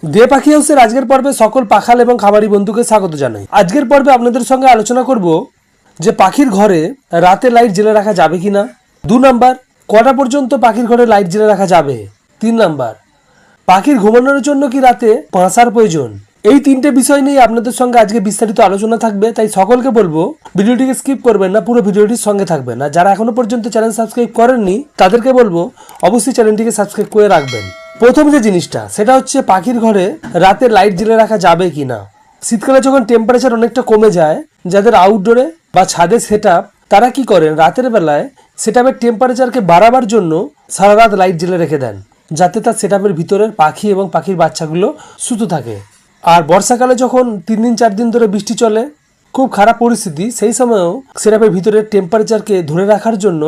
দে পাখি হাউসের আজকের পর্বে সকল পাখাল এবং খামারি বন্ধুকে স্বাগত জানাই। আজকের পর্বে আপনাদের সঙ্গে আলোচনা করব যে পাখির ঘরে রাতে লাইট জ্বেলে রাখা যাবে কিনা। 2 নাম্বার, কটা পর্যন্ত পাখির ঘরে লাইট জ্বেলে রাখা যাবে। 3 নাম্বার, পাখির ঘুমানোর জন্য কি রাতে পাঁচার প্রয়োজন। এই 3টে বিষয় নিয়ে আপনাদের সঙ্গে আজকে বিস্তারিত আলোচনা থাকবে, তাই সকলকে বলবো ভিডিওটিকে স্কিপ করবেন না, পুরো ভিডিওটির সঙ্গে থাকবেন। আর যারা এখনো পর্যন্ত চ্যানেল সাবস্ক্রাইব করেননি তাদেরকে বলবো অবশ্যই চ্যানেলটিকে সাবস্ক্রাইব করে রাখবেন। প্রথম যে জিনিসটা সেটা হচ্ছে পাখির ঘরে রাতে লাইট জ্বেলে রাখা যাবে কিনা। শীতকালে যখন টেম্পারেচার অনেকটা কমে যায়, যাদের আউটডোরে বা ছাদে সেটআপ, তারা কি করেন রাতের বেলায় সেটআপের টেম্পারেচারকে বাড়াবার জন্য সারা রাত লাইট জ্বেলে রেখে দেন, যাতে তার সেটআপের ভিতরের পাখি এবং পাখির বাচ্চাগুলো সুস্থ থাকে। আর বর্ষাকালে যখন 3 দিন 4 দিন ধরে বৃষ্টি চলে, খুব খারাপ পরিস্থিতি, সেই সময়ও সেটআপের ভিতরের টেম্পারেচারকে ধরে রাখার জন্য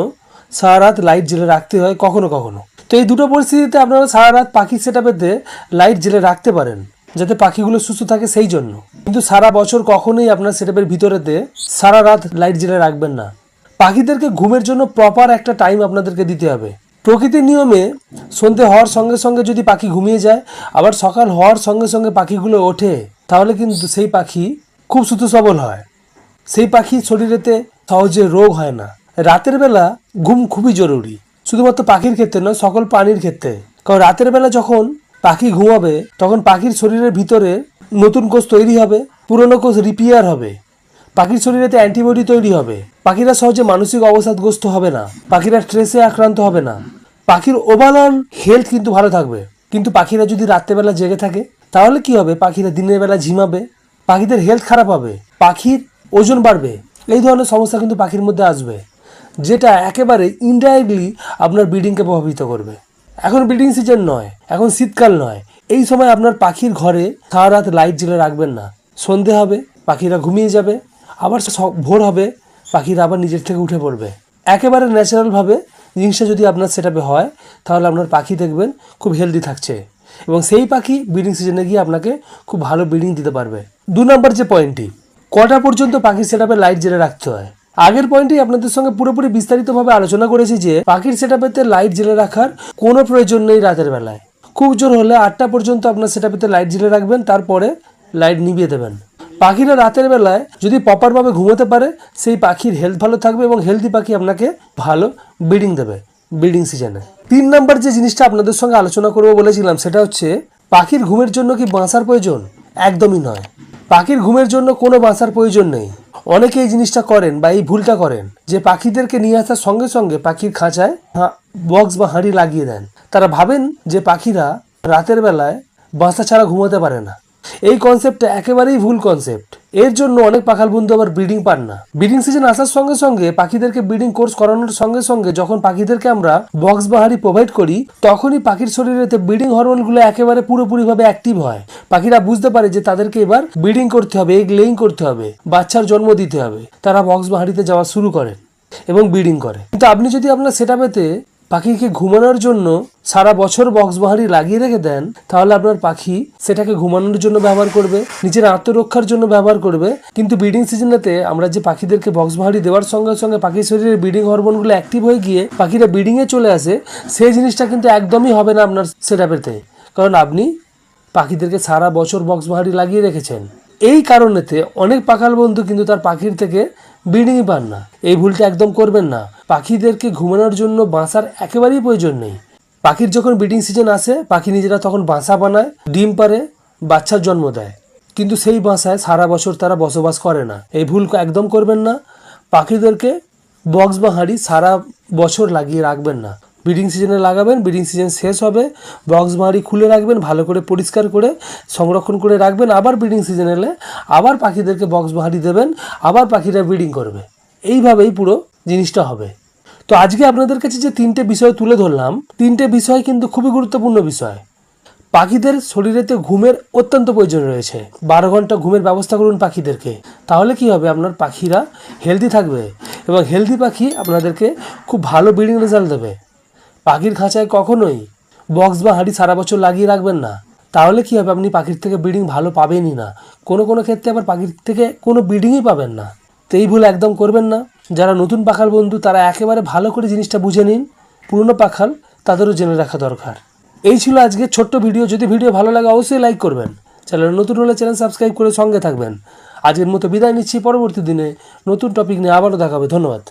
সারা রাত লাইট জ্বেলে রাখতে হয় কখনো কখনো। তো এই দুটো পরিস্থিতিতে আপনারা সারা রাত পাখির সেটআপেতে লাইট জ্বেলে রাখতে পারেন, যাতে পাখিগুলো সুস্থ থাকে সেই জন্য। কিন্তু সারা বছর কখনোই আপনার সেটআপের ভিতরেতে সারা রাত লাইট জ্বেলে রাখবেন না। পাখিদেরকে ঘুমের জন্য প্রপার একটা টাইম আপনাদেরকে দিতে হবে। প্রকৃতির নিয়মে সন্ধে হওয়ার সঙ্গে সঙ্গে যদি পাখি ঘুমিয়ে যায়, আবার সকাল হওয়ার সঙ্গে সঙ্গে পাখিগুলো ওঠে, তাহলে কিন্তু সেই পাখি খুব সুস্থ সবল হয়। সেই পাখির শরীরেতে সহজে রোগ হয় না। রাতের বেলা ঘুম খুবই জরুরি, শুধুমাত্র পাখির ক্ষেত্রে নয়, সকল প্রাণীর ক্ষেত্রে। কারণ রাতের বেলা যখন পাখি ঘুমাবে তখন পাখির শরীরের ভিতরে নতুন কোষ তৈরি হবে, পুরনো কোষ রিপেয়ার হবে, পাখির শরীরেতে অ্যান্টিবডি তৈরি হবে, পাখিরা সহজে মানসিক অবসাদগ্রস্ত হবে না, পাখিরা স্ট্রেসে আক্রান্ত হবে না, পাখির ওভারঅল হেলথ কিন্তু ভালো থাকবে। কিন্তু পাখিরা যদি রাত্রেবেলা জেগে থাকে তাহলে কি হবে, পাখিরা দিনের বেলা ঝিমাবে, পাখিদের হেলথ খারাপ হবে, পাখির ওজন বাড়বে। এই ধরনের সমস্যা কিন্তু পাখির মধ্যে আসবে, যেটা একেবারে ইনডাইরেক্টলি আপনার ব্রিডিংকে প্রভাবিত করবে। এখন ব্রিডিং সিজন নয়, এখন শীতকাল নয়, এই সময় আপনার পাখির ঘরে সারা রাত লাইট জ্বেলে রাখবেন না। সন্ধে হবে, পাখিরা ঘুমিয়ে যাবে, আবার ভোর হবে, পাখিরা আবার নিজের থেকে উঠে পড়বে। একেবারে ন্যাচারালভাবে জিনিসটা যদি আপনার সেটআপে হয়, তাহলে আপনার পাখি দেখবেন খুব হেলদি থাকছে, এবং সেই পাখি ব্রিডিং সিজনে গিয়ে আপনাকে খুব ভালো ব্রিডিং দিতে পারবে। 2 নম্বর যে পয়েন্টটি, কটা পর্যন্ত পাখির সেটআপে লাইট জ্বেলে রাখতে হয়। আগের পয়েন্টে আপনাদের সঙ্গে পুরোপুরি বিস্তারিতভাবে আলোচনা করেছি যে পাখির সেটআপেতে লাইট জ্বেলে রাখার কোনো প্রয়োজন নেই রাতের বেলায়। খুব জোর হলে 8টা পর্যন্ত আপনার সেটআপেতে লাইট জ্বেলে রাখবেন, তারপরে লাইট নিভিয়ে দেবেন। পাখিরা রাতের বেলায় যদি প্রপারভাবে ঘুমোতে পারে, সেই পাখির হেলথ ভালো থাকবে এবং হেলদি পাখি আপনাকে ভালো ব্রিডিং দেবে ব্রিডিং সিজনে। 3 নম্বর যে জিনিসটা আপনাদের সঙ্গে আলোচনা করবো বলেছিলাম, সেটা হচ্ছে পাখির ঘুমের জন্য কি বাসার প্রয়োজন। একদমই নয়, পাখির ঘুমের জন্য কোনো বাসার প্রয়োজন নেই। অনেকে এই জিনিসটা করেন বা এই ভুলটা করেন যে পাখিদেরকে নিয়ে আসার সঙ্গে সঙ্গে পাখির খাঁচায় বক্স বা হাঁড়ি লাগিয়ে দেন। তারা ভাবেন যে পাখিরা রাতের বেলায় বাসা ছাড়া ঘুমাতে পারে না। এই কনসেপ্টটা একেবারেই ভুল কনসেপ্ট। এর জন্য অনেক পাখাল বন্ধু আবার ব্রিডিং পান না। ব্রিডিং সিজন আসার সঙ্গে সঙ্গে পাখিদেরকে ব্রিডিং কোর্স করানোর সঙ্গে সঙ্গে যখন পাখিদেরকে আমরা বক্স বা হাঁড়ি প্রোভাইড করি, তখনই পাখির শরীরেতে ব্রিডিং হরমোনগুলো একেবারে পুরোপুরিভাবে অ্যাক্টিভ হয়। পাখিরা বুঝতে পারে যে তাদেরকে এবার ব্রিডিং করতে হবে, এগ লেইং করতে হবে, বাচ্চার জন্ম দিতে হবে। তারা বক্স বা হাঁড়িতে যাওয়া শুরু করে এবং ব্রিডিং করে। কিন্তু আপনি যদি আপনার সেটআপেতে পাখিকে ঘুমানোর জন্য সারা বছর বক্স বাহারি লাগিয়ে রেখে দেন, তাহলে আপনার পাখি সেটাকে ঘুমানোর জন্য ব্যবহার করবে, নিজের আত্মরক্ষার জন্য ব্যবহার করবে। কিন্তু ব্রিডিং সিজনেতে আমরা যে পাখিদেরকে বক্স বাহারি দেওয়ার সঙ্গে সঙ্গে পাখির শরীরের ব্রিডিং হরমোনগুলো অ্যাক্টিভ হয়ে গিয়ে পাখিরা ব্রিডিংয়ে চলে আসে, সেই জিনিসটা কিন্তু একদমই হবে না আপনার সেটআপেতে। কারণ আপনি পাখিদেরকে সারা বছর বক্স বাহারি লাগিয়ে রেখেছেন। এই কারণেতে অনেক পাখাল বন্ধু কিন্তু তার পাখির থেকে ব্রিডিংই পান না। এই ভুলটা একদম করবেন না। পাখিদেরকে ঘুমানোর জন্য বাসার একেবারেই প্রয়োজন নেই। পাখির যখন ব্রিডিং সিজন আসে, পাখি নিজেরা তখন বাসা বানায়, ডিম পারে, বাচ্চার জন্ম দেয়, কিন্তু সেই বাসায় সারা বছর তারা বসবাস করে না। এই ভুল একদম করবেন না। পাখিদেরকে বক্স বা হাঁড়ি সারা বছর লাগিয়ে রাখবেন না। ব্রিডিং সিজনে লাগাবেন, ব্রিডিং সিজন শেষ হবে, বক্স বাহারি খুলে রাখবেন, ভালো করে পরিষ্কার করে সংরক্ষণ করে রাখবেন। আবার ব্রিডিং সিজন এলে আবার পাখিদেরকে বক্স বাহারি দেবেন, আবার পাখিরা ব্রিডিং করবে। এইভাবেই পুরো জিনিসটা হবে। তো আজকে আপনাদের কাছে যে 3টে বিষয় তুলে ধরলাম, 3টে বিষয় কিন্তু খুবই গুরুত্বপূর্ণ বিষয়। পাখিদের শরীরেতে ঘুমের অত্যন্ত প্রয়োজন রয়েছে। 12 ঘন্টা ঘুমের ব্যবস্থা করুন পাখিদেরকে, তাহলে কি হবে, আপনার পাখিরা হেলদি থাকবে এবং হেলদি পাখি আপনাদেরকে খুব ভালো ব্রিডিং রেজাল্ট দেবে। পাখির খাঁচায় কখনোই বক্স বা হাঁড়ি সারা বছর লাগিয়ে রাখবেন না, তাহলে কি হবে, আপনি পাখির থেকে ব্রিডিং ভালো পাবেনই না। কোনো কোনো ক্ষেত্রে আবার পাখির থেকে কোনো ব্রিডিংই পাবেন না। তো এই ভুল একদম করবেন না। যারা নতুন পাখাল বন্ধু তারা একেবারে ভালো করে জিনিসটা বুঝে নিন। পুরনো পাখাল তাদেরও জেনে রাখা দরকার। এই ছিল আজকের ছোট্ট ভিডিও। যদি ভিডিও ভালো লাগে অবশ্যই লাইক করবেন, চ্যানেল নতুন হলে চ্যানেল সাবস্ক্রাইব করে সঙ্গে থাকবেন। আজকের মতো বিদায় নিচ্ছি, পরবর্তী দিনে নতুন টপিক নিয়ে আবারও দেখা হবে। ধন্যবাদ।